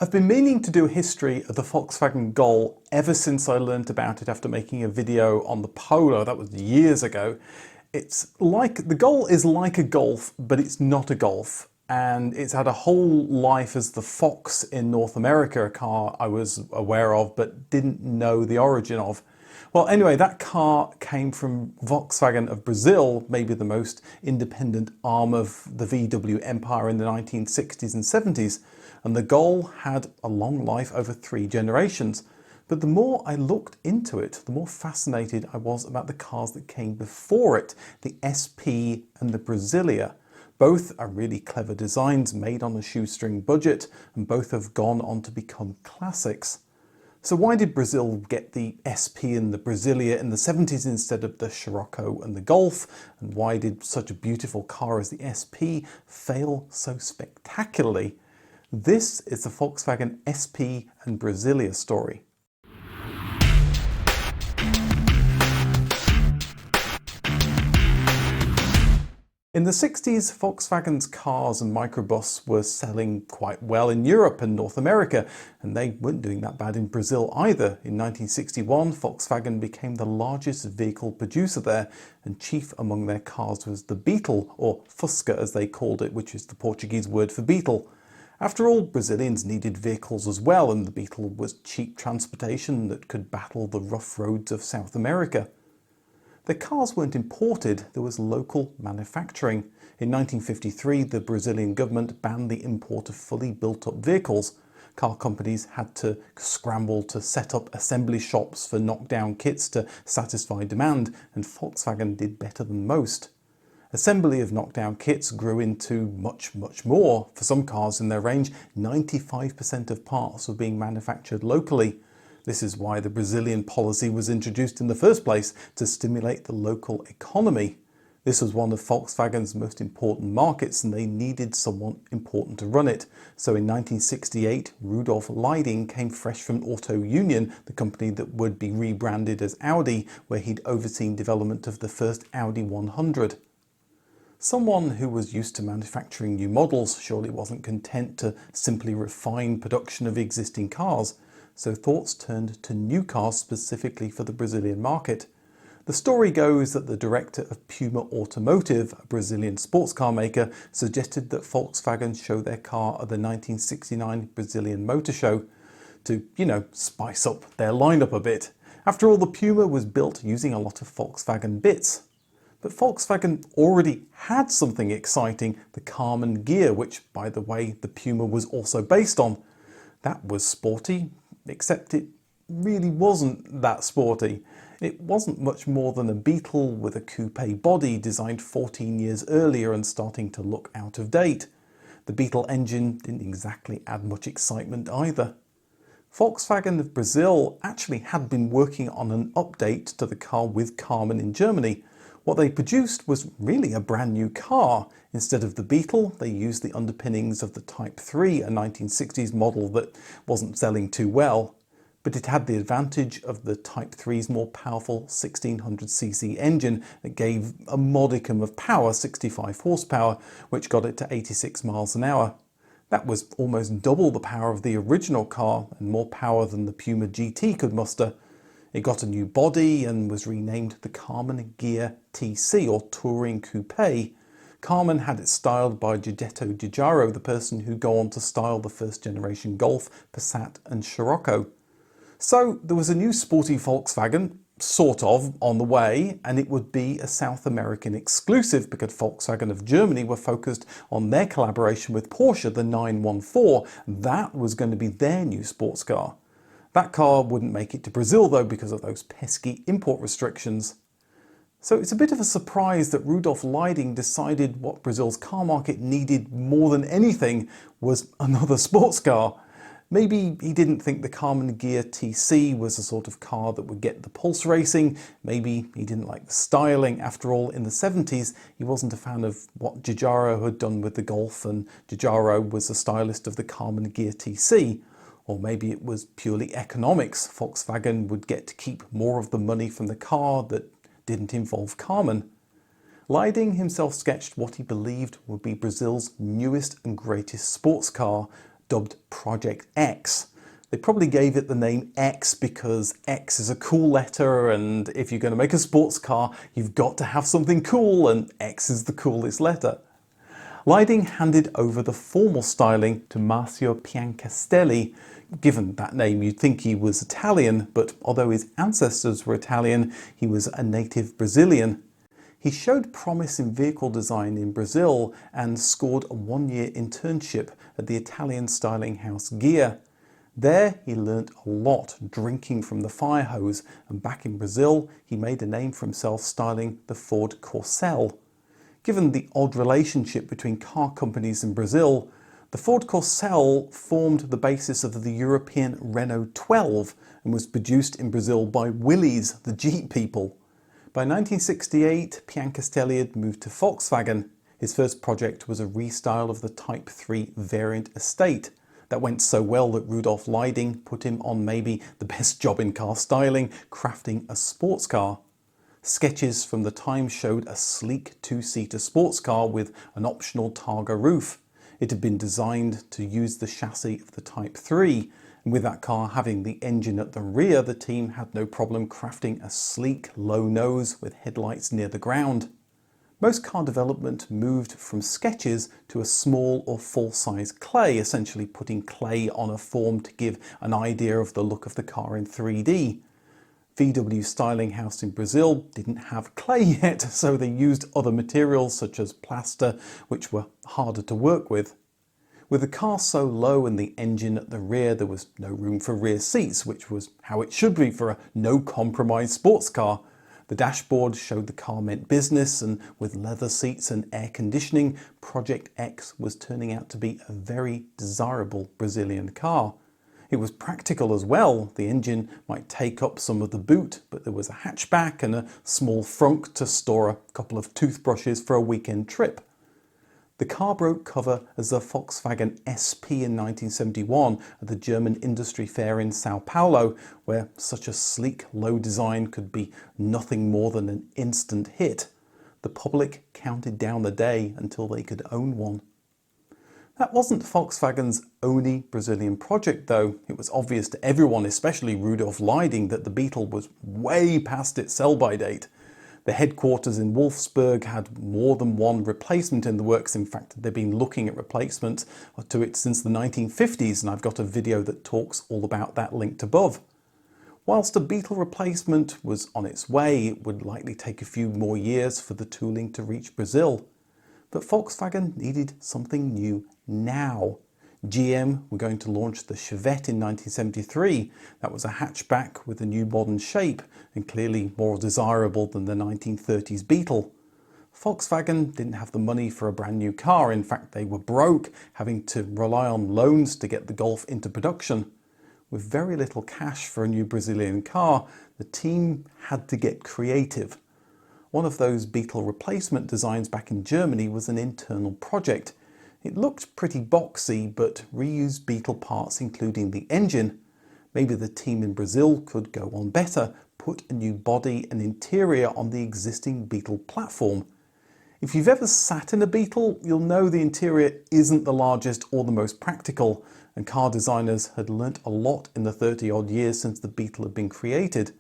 I've been meaning to do a history of the Volkswagen Gol ever since I learnt about it after making a video on the Polo. That was years ago. The Gol is like a Golf, but it's not a Golf. And it's had a whole life as the Fox in North America, a car I was aware of but didn't know the origin of. Well, anyway, that car came from Volkswagen of Brazil, maybe the most independent arm of the VW empire in the 1960s and 70s. And the Gol had a long life over 3 generations. But the more I looked into it, the more fascinated I was about the cars that came before it, the SP and the Brasilia. Both are really clever designs made on a shoestring budget, and both have gone on to become classics. So why did Brazil get the SP and the Brasilia in the 70s instead of the Scirocco and the Golf? And why did such a beautiful car as the SP fail so spectacularly? This is the Volkswagen SP and Brasilia story. In the 60s, Volkswagen's cars and microbus were selling quite well in Europe and North America, and they weren't doing that bad in Brazil either. In 1961, Volkswagen became the largest vehicle producer there, and chief among their cars was the Beetle, or Fusca as they called it, which is the Portuguese word for beetle. After all, Brazilians needed vehicles as well, and the Beetle was cheap transportation that could battle the rough roads of South America. The cars weren't imported, there was local manufacturing. In 1953, the Brazilian government banned the import of fully built-up vehicles. Car companies had to scramble to set up assembly shops for knockdown kits to satisfy demand, and Volkswagen did better than most. Assembly of knockdown kits grew into much more. For some cars in their range, 95% of parts were being manufactured locally. This is why the Brazilian policy was introduced in the first place, to stimulate the local economy. This was one of Volkswagen's most important markets, and they needed someone important to run it. So in 1968, Rudolf Leiding came fresh from Auto Union, the company that would be rebranded as Audi, where he'd overseen development of the first Audi 100. Someone who was used to manufacturing new models surely wasn't content to simply refine production of existing cars. So thoughts turned to new cars specifically for the Brazilian market. The story goes that the director of Puma Automotive, a Brazilian sports car maker, suggested that Volkswagen show their car at the 1969 Brazilian Motor Show to, spice up their lineup a bit. After all, the Puma was built using a lot of Volkswagen bits. But Volkswagen already had something exciting, the Karmann gear, which, by the way, the Puma was also based on. That was sporty, except it really wasn't that sporty. It wasn't much more than a Beetle with a coupe body designed 14 years earlier and starting to look out of date. The Beetle engine didn't exactly add much excitement either. Volkswagen of Brazil actually had been working on an update to the car with Karmann in Germany. What they produced was really a brand new car. Instead of the Beetle, they used the underpinnings of the Type 3, a 1960s model that wasn't selling too well. But it had the advantage of the Type 3's more powerful 1600cc engine that gave a modicum of power, 65 horsepower, which got it to 86 miles an hour. That was almost double the power of the original car and more power than the Puma GT could muster. It got a new body and was renamed the Karmann Ghia TC, or Touring Coupe. Karmann had it styled by Giuseppe Giugiaro, the person who'd go on to style the first generation Golf, Passat and Scirocco. So there was a new sporty Volkswagen, sort of, on the way, and it would be a South American exclusive because Volkswagen of Germany were focused on their collaboration with Porsche, the 914. That was going to be their new sports car. That car wouldn't make it to Brazil though because of those pesky import restrictions. So it's a bit of a surprise that Rudolf Leiding decided what Brazil's car market needed more than anything was another sports car. Maybe he didn't think the Karmann Ghia TC was the sort of car that would get the pulse racing. Maybe he didn't like the styling. After all, in the 70s, he wasn't a fan of what Giugiaro had done with the Golf, and Giugiaro was the stylist of the Karmann Ghia TC. Or maybe it was purely economics. Volkswagen would get to keep more of the money from the car that didn't involve Karmann. Leiding himself sketched what he believed would be Brazil's newest and greatest sports car, dubbed Project X. They probably gave it the name X because X is a cool letter, and if you're going to make a sports car, you've got to have something cool, and X is the coolest letter. Lighting handed over the formal styling to Marcio Piancastelli. Given that name, you'd think he was Italian, but although his ancestors were Italian, he was a native Brazilian. He showed promise in vehicle design in Brazil and scored a one-year internship at the Italian styling house Ghia. There he learnt a lot, drinking from the fire hose, and back in Brazil he made a name for himself styling the Ford Corcel. Given the odd relationship between car companies in Brazil, the Ford Corcel formed the basis of the European Renault 12 and was produced in Brazil by Willys, the Jeep people. By 1968, Piancastelli had moved to Volkswagen. His first project was a restyle of the Type 3 variant estate. That went so well that Rudolf Leiding put him on maybe the best job in car styling, crafting a sports car. Sketches from the time showed a sleek two-seater sports car with an optional Targa roof. It had been designed to use the chassis of the Type 3, and with that car having the engine at the rear, the team had no problem crafting a sleek, low nose with headlights near the ground. Most car development moved from sketches to a small or full-size clay, essentially putting clay on a form to give an idea of the look of the car in 3D. VW styling house in Brazil didn't have clay yet, so they used other materials such as plaster, which were harder to work with. With the car so low and the engine at the rear, there was no room for rear seats, which was how it should be for a no-compromise sports car. The dashboard showed the car meant business, and with leather seats and air conditioning, Project X was turning out to be a very desirable Brazilian car. It was practical as well. The engine might take up some of the boot, but there was a hatchback and a small frunk to store a couple of toothbrushes for a weekend trip. The car broke cover as the Volkswagen SP in 1971 at the German Industry Fair in Sao Paulo, where such a sleek, low design could be nothing more than an instant hit. The public counted down the day until they could own one. That wasn't Volkswagen's only Brazilian project though. It was obvious to everyone, especially Rudolf Leiding, that the Beetle was way past its sell-by date. The headquarters in Wolfsburg had more than one replacement in the works. In fact, they've been looking at replacements to it since the 1950s, and I've got a video that talks all about that linked above. Whilst a Beetle replacement was on its way, it would likely take a few more years for the tooling to reach Brazil. But Volkswagen needed something new now. GM were going to launch the Chevette in 1973. That was a hatchback with a new modern shape and clearly more desirable than the 1930s Beetle. Volkswagen didn't have the money for a brand new car. In fact, they were broke, having to rely on loans to get the Golf into production. With very little cash for a new Brazilian car, the team had to get creative. One of those Beetle replacement designs back in Germany was an internal project. It looked pretty boxy, but reused Beetle parts including the engine. Maybe the team in Brazil could go on better, put a new body and interior on the existing Beetle platform. If you've ever sat in a Beetle, you'll know the interior isn't the largest or the most practical, and car designers had learnt a lot in the 30-odd years since the Beetle had been created.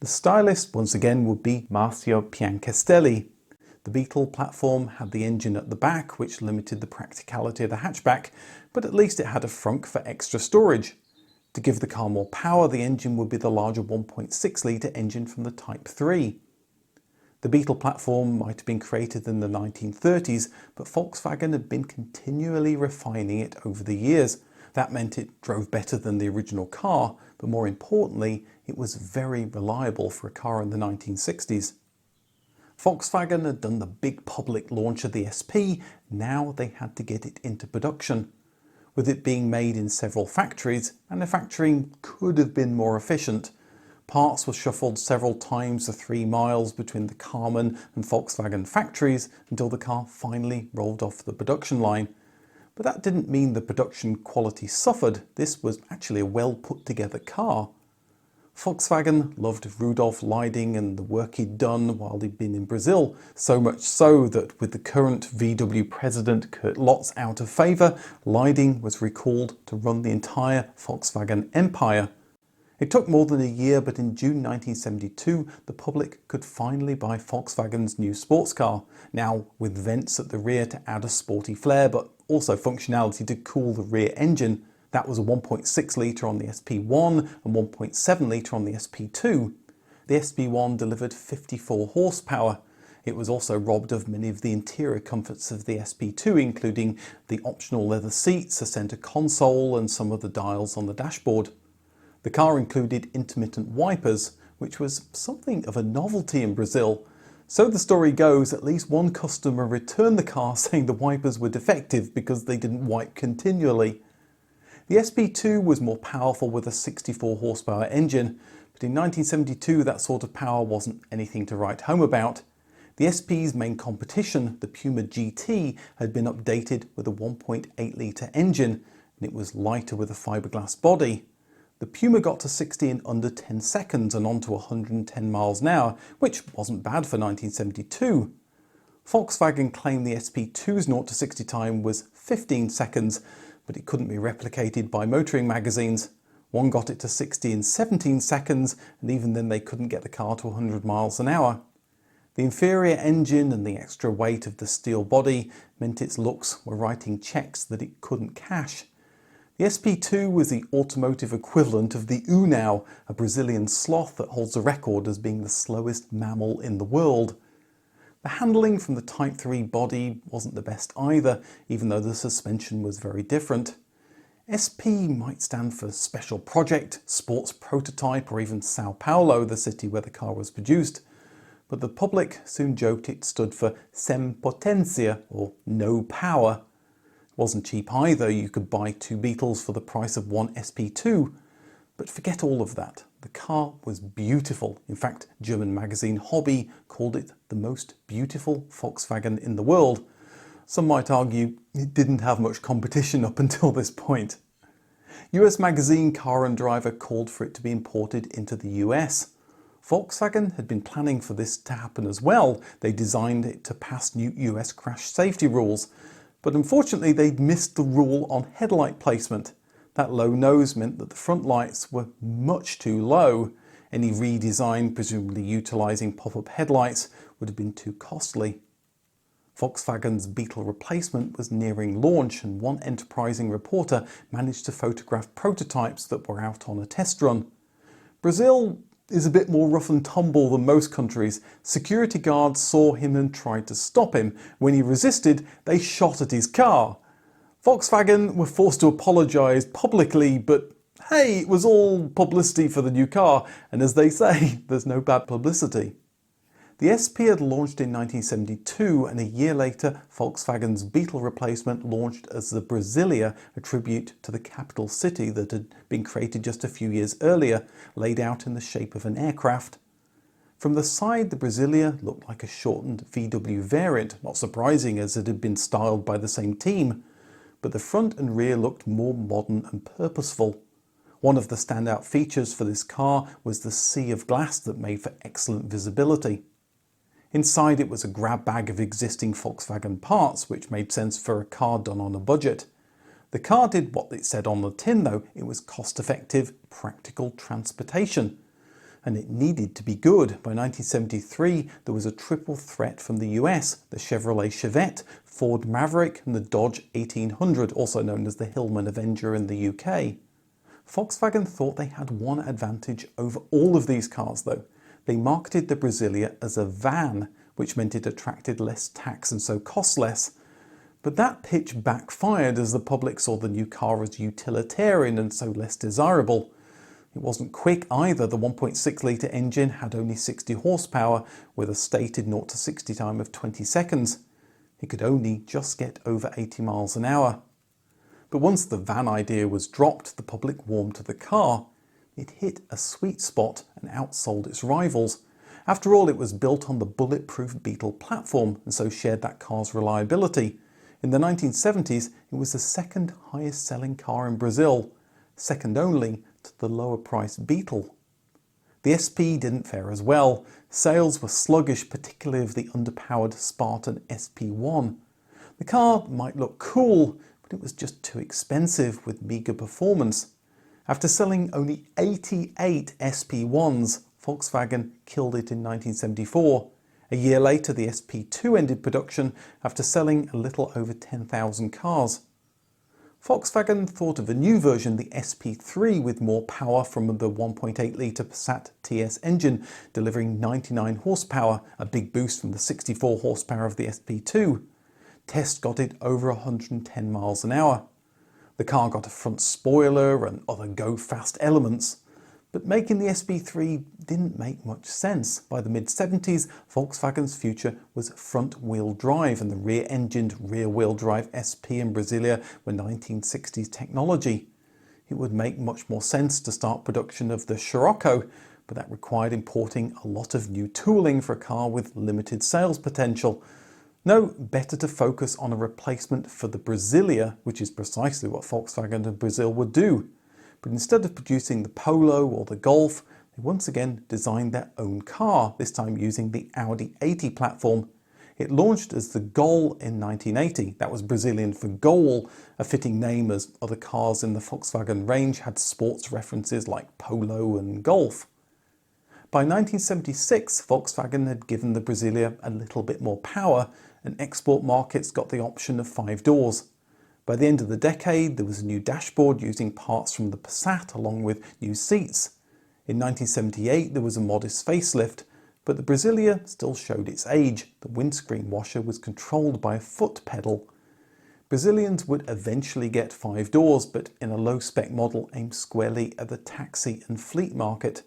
The stylist once again would be Marcio Piancastelli. The Beetle platform had the engine at the back, which limited the practicality of the hatchback, but at least it had a frunk for extra storage. To give the car more power, the engine would be the larger 1.6 litre engine from the Type 3. The Beetle platform might have been created in the 1930s, but Volkswagen had been continually refining it over the years. That meant it drove better than the original car, but more importantly, it was very reliable for a car in the 1960s. Volkswagen had done the big public launch of the SP, now they had to get it into production. With it being made in several factories, manufacturing could have been more efficient. Parts were shuffled several times the 3 miles between the Karmann and Volkswagen factories until the car finally rolled off the production line. But that didn't mean the production quality suffered. This was actually a well put together car. Volkswagen loved Rudolf Leiding and the work he'd done while he'd been in Brazil, so much so that with the current VW president Kurt Lotz out of favour, Leiding was recalled to run the entire Volkswagen empire. It took more than a year, but in June 1972 the public could finally buy Volkswagen's new sports car, now with vents at the rear to add a sporty flair but also functionality to cool the rear engine. That was a 1.6 litre on the SP1 and 1.7 litre on the SP2. The SP1 delivered 54 horsepower. It was also robbed of many of the interior comforts of the SP2, including the optional leather seats, a centre console and some of the dials on the dashboard. The car included intermittent wipers, which was something of a novelty in Brazil. So the story goes, at least one customer returned the car saying the wipers were defective because they didn't wipe continually. The SP2 was more powerful with a 64 horsepower engine, but in 1972 that sort of power wasn't anything to write home about. The SP's main competition, the Puma GT, had been updated with a 1.8 litre engine, and it was lighter with a fiberglass body. The Puma got to 60 in under 10 seconds and on to 110 miles an hour, which wasn't bad for 1972. Volkswagen claimed the SP2's 0 to 60 time was 15 seconds, but it couldn't be replicated by motoring magazines. One got it to 60 in 17 seconds, and even then they couldn't get the car to 100 miles an hour. The inferior engine and the extra weight of the steel body meant its looks were writing checks that it couldn't cash. The SP2 was the automotive equivalent of the Unau, a Brazilian sloth that holds the record as being the slowest mammal in the world. The handling from the Type 3 body wasn't the best either, even though the suspension was very different. SP might stand for Special Project, Sports Prototype, or even Sao Paulo, the city where the car was produced. But the public soon joked it stood for Sem Potência, or No Power. It wasn't cheap either. You could buy 2 Beetles for the price of one SP2. But forget all of that. The car was beautiful. In fact, German magazine Hobby called it the most beautiful Volkswagen in the world. Some might argue it didn't have much competition up until this point. US magazine Car and Driver called for it to be imported into the US. Volkswagen had been planning for this to happen as well. They designed it to pass new US crash safety rules. But unfortunately they'd missed the rule on headlight placement. That low nose meant that the front lights were much too low. Any redesign, presumably utilising pop-up headlights, would have been too costly. Volkswagen's Beetle replacement was nearing launch, and one enterprising reporter managed to photograph prototypes that were out on a test run. Brazil is a bit more rough and tumble than most countries. Security guards saw him and tried to stop him. When he resisted, they shot at his car. Volkswagen were forced to apologise publicly, but hey, it was all publicity for the new car, and as they say, there's no bad publicity. The SP had launched in 1972, and a year later Volkswagen's Beetle replacement launched as the Brasilia, a tribute to the capital city that had been created just a few years earlier, laid out in the shape of an aircraft. From the side, the Brasilia looked like a shortened VW variant, not surprising as it had been styled by the same team. But the front and rear looked more modern and purposeful. One of the standout features for this car was the sea of glass that made for excellent visibility. Inside it was a grab bag of existing Volkswagen parts, which made sense for a car done on a budget. The car did what it said on the tin though, it was cost-effective, practical transportation. And it needed to be good. By 1973 there was a triple threat from the US, the Chevrolet Chevette, Ford Maverick and the Dodge 1800, also known as the Hillman Avenger in the UK. Volkswagen thought they had one advantage over all of these cars though. They marketed the Brasilia as a van, which meant it attracted less tax and so cost less. But that pitch backfired as the public saw the new car as utilitarian and so less desirable. It wasn't quick either. The 1.6 litre engine had only 60 horsepower with a stated 0 to 60 time of 20 seconds. It could only just get over 80 miles an hour. But once the van idea was dropped, the public warmed to the car. It hit a sweet spot and outsold its rivals. After all, it was built on the bulletproof Beetle platform and so shared that car's reliability. In the 1970s, it was the second highest selling car in Brazil, second only to the lower priced Beetle. The SP didn't fare as well. Sales were sluggish, particularly of the underpowered Spartan SP1. The car might look cool, but it was just too expensive with meagre performance. After selling only 88 SP1s, Volkswagen killed it in 1974. A year later, the SP2 ended production after selling a little over 10,000 cars. Volkswagen thought of a new version, the SP3, with more power from the 1.8-litre Passat TS engine, delivering 99 horsepower, a big boost from the 64 horsepower of the SP2. Tests got it over 110 miles an hour. The car got a front spoiler and other go-fast elements. But making the SP3 didn't make much sense. By the mid-70s, Volkswagen's future was front-wheel drive, and the rear-engined rear-wheel drive SP and Brasilia were 1960s technology. It would make much more sense to start production of the Scirocco, but that required importing a lot of new tooling for a car with limited sales potential. No, better to focus on a replacement for the Brasilia, which is precisely what Volkswagen and Brazil would do. But instead of producing the Polo or the Golf, they once again designed their own car, this time using the Audi 80 platform. It launched as the Gol in 1980. That was Brazilian for goal, a fitting name as other cars in the Volkswagen range had sports references like Polo and Golf. By 1976, Volkswagen had given the Brasilia a little bit more power, and export markets got the option of 5 doors. By the end of the decade, there was a new dashboard using parts from the Passat along with new seats. In 1978, there was a modest facelift, but the Brasilia still showed its age. The windscreen washer was controlled by a foot pedal. Brazilians would eventually get 5 doors, but in a low-spec model aimed squarely at the taxi and fleet market.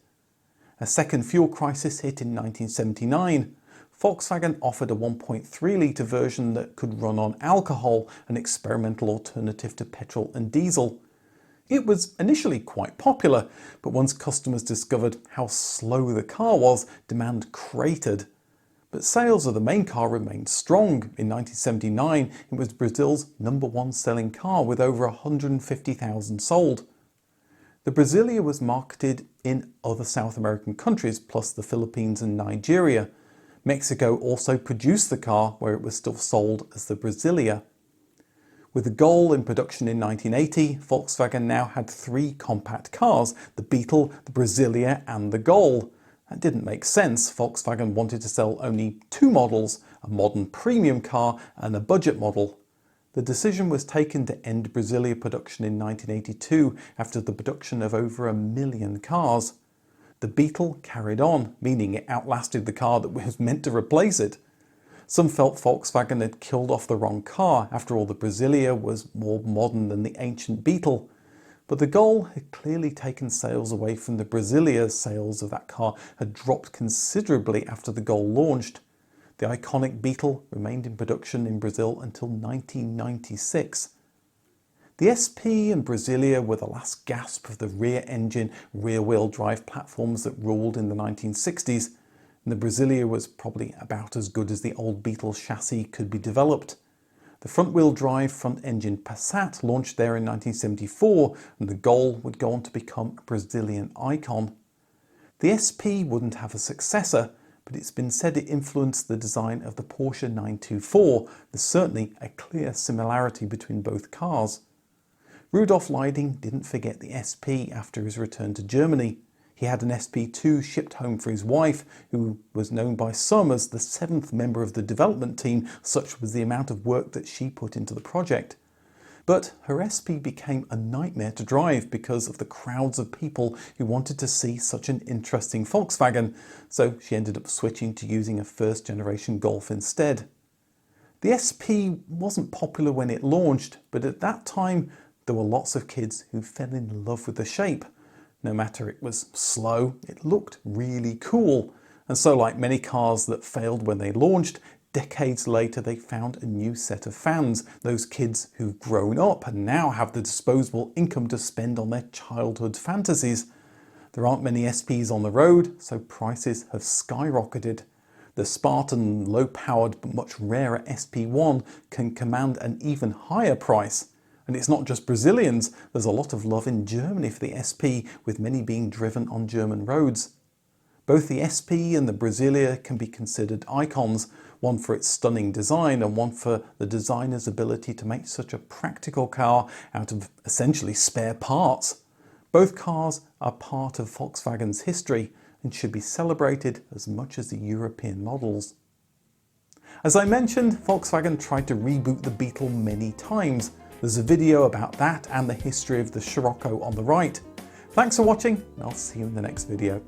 A second fuel crisis hit in 1979. Volkswagen offered a 1.3-litre version that could run on alcohol, an experimental alternative to petrol and diesel. It was initially quite popular, but once customers discovered how slow the car was, demand cratered. But sales of the main car remained strong. In 1979, it was Brazil's #1 selling car with over 150,000 sold. The Brasilia was marketed in other South American countries, plus the Philippines and Nigeria. Mexico also produced the car, where it was still sold as the Brasilia. With the Gol in production in 1980, Volkswagen now had 3 compact cars, the Beetle, the Brasilia and the Gol. That didn't make sense. Volkswagen wanted to sell only 2 models, a modern premium car and a budget model. The decision was taken to end Brasilia production in 1982 after the production of over 1 million cars. The Beetle carried on, meaning it outlasted the car that was meant to replace it. Some felt Volkswagen had killed off the wrong car. After all, the Brasilia was more modern than the ancient Beetle. But the Gol had clearly taken sales away from the Brasilia. Sales of that car had dropped considerably after the Gol launched. The iconic Beetle remained in production in Brazil until 1996. The SP and Brasilia were the last gasp of the rear-engine, rear-wheel drive platforms that ruled in the 1960s, and the Brasilia was probably about as good as the old Beetle chassis could be developed. The front-wheel drive, front-engine Passat launched there in 1974, and the Gol would go on to become a Brazilian icon. The SP wouldn't have a successor, but it's been said it influenced the design of the Porsche 924. There's certainly a clear similarity between both cars. Rudolf Leiding didn't forget the SP after his return to Germany. He had an SP2 shipped home for his wife, who was known by some as the 7th member of the development team, such was the amount of work that she put into the project. But her SP became a nightmare to drive because of the crowds of people who wanted to see such an interesting Volkswagen, so she ended up switching to using a first-generation Golf instead. The SP wasn't popular when it launched, but at that time there were lots of kids who fell in love with the shape. No matter it was slow, it looked really cool. And so, like many cars that failed when they launched, decades later they found a new set of fans, those kids who've grown up and now have the disposable income to spend on their childhood fantasies. There aren't many SPs on the road, so prices have skyrocketed. The Spartan, low-powered but much rarer SP1 can command an even higher price. And it's not just Brazilians, there's a lot of love in Germany for the SP, with many being driven on German roads. Both the SP and the Brasilia can be considered icons, one for its stunning design and one for the designer's ability to make such a practical car out of essentially spare parts. Both cars are part of Volkswagen's history and should be celebrated as much as the European models. As I mentioned, Volkswagen tried to reboot the Beetle many times. There's a video about that and the history of the Scirocco on the right. Thanks for watching, and I'll see you in the next video.